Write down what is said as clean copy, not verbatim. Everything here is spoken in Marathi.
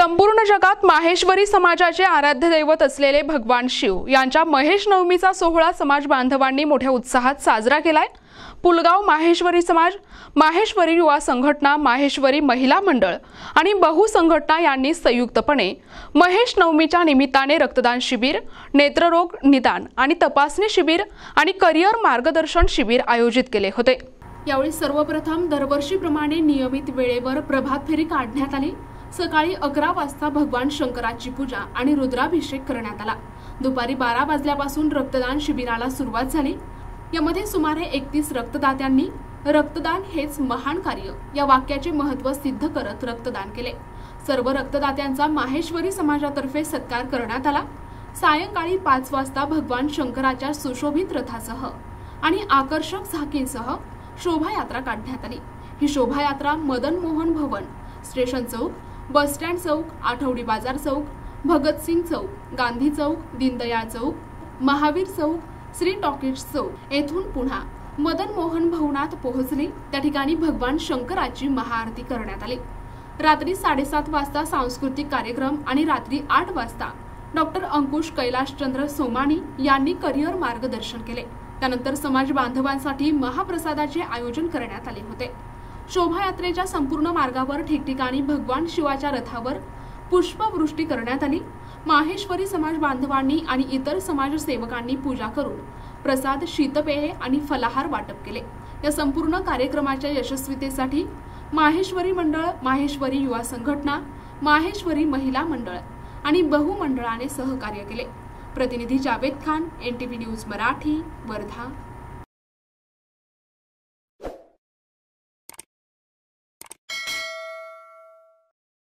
संपूर्ण जगात माहेश्वरी समाजाचे आराध्य दैवत असलेले भगवान शिव यांच्या महेश नवमीचा सोहळा समाज बांधवांनी मोठ्या उत्साहात साजरा केलाय। पुलगाव माहेश्वरी समाज, माहेश्वरी युवा संघटना, माहेश्वरी महिला मंडळ आणि बहु संघटना यांनी संयुक्तपणे महेश नवमीच्या निमित्ताने रक्तदान शिबिर, नेत्ररोग निदान आणि तपासणी शिबिर आणि करिअर मार्गदर्शन शिबिर आयोजित केले होते। यावेळी सर्वप्रथम दरवर्षीप्रमाणे नियमित वेळेवर प्रभात फेरी काढण्यात आली। सकाळी 11 वाजता भगवान शंकराची पूजा आणि रुद्राभिषेक करण्यात आला। दुपारी 12 वाजल्यापासून रक्तदान शिबिराला सुरुवात झाली। यामध्ये सुमारे 31 रक्तदात्यांनी रक्तदान हेच महान कार्य या वाक्याचे महत्त्व सिद्ध करत रक्तदान केले। सर्व रक्तदात्यांचा माहेश्वरी समाजातर्फे सत्कार करण्यात आला। सायंकाळी 5 वाजता भगवान शंकराच्या सुशोभित रथासह आणि आकर्षक झाकींसह शोभायात्रा काढण्यात आली। ही शोभायात्रा मदन मोहन भवन, स्टेशन चौक, बस स्टँड चौक, आठवडी बाजार चौक, भगतसिंग चौक, गांधी चौक, दीनदयाळ चौक, महावीर चौक, श्री टॉकीज चौक येथून पुन्हा मदन मोहन भवनात पोहोचली। त्या ठिकाणी भगवान शंकराची महाआरती करण्यात आली। रात्री 7:30 वाजता सांस्कृतिक कार्यक्रम आणि रात्री 8 वाजता डॉक्टर अंकुश कैलाशचंद्र सोमानी यांनी करिअर मार्गदर्शन केले। त्यानंतर समाज बांधवांसाठी महाप्रसादाचे आयोजन करण्यात आले होते। शोभायात्रेच्या संपूर्ण मार्गावर ठिकठिकाणी भगवान शिवाच्या रथावर पुष्पवृष्टी करण्यात आली। माहेश्वरी समाज बांधवांनी आणि इतर समाजसेवकांनी पूजा करून प्रसाद, शीतपेये आणि फलाहार वाटप केले। या संपूर्ण कार्यक्रमाच्या यशस्वीतेसाठी माहेश्वरी मंडळ, माहेश्वरी युवा संघटना, माहेश्वरी महिला मंडळ आणि बहु मंडळाने सहकार्य केले। प्रतिनिधी जावेद खान, NTV न्यूज मराठी, वर्धा।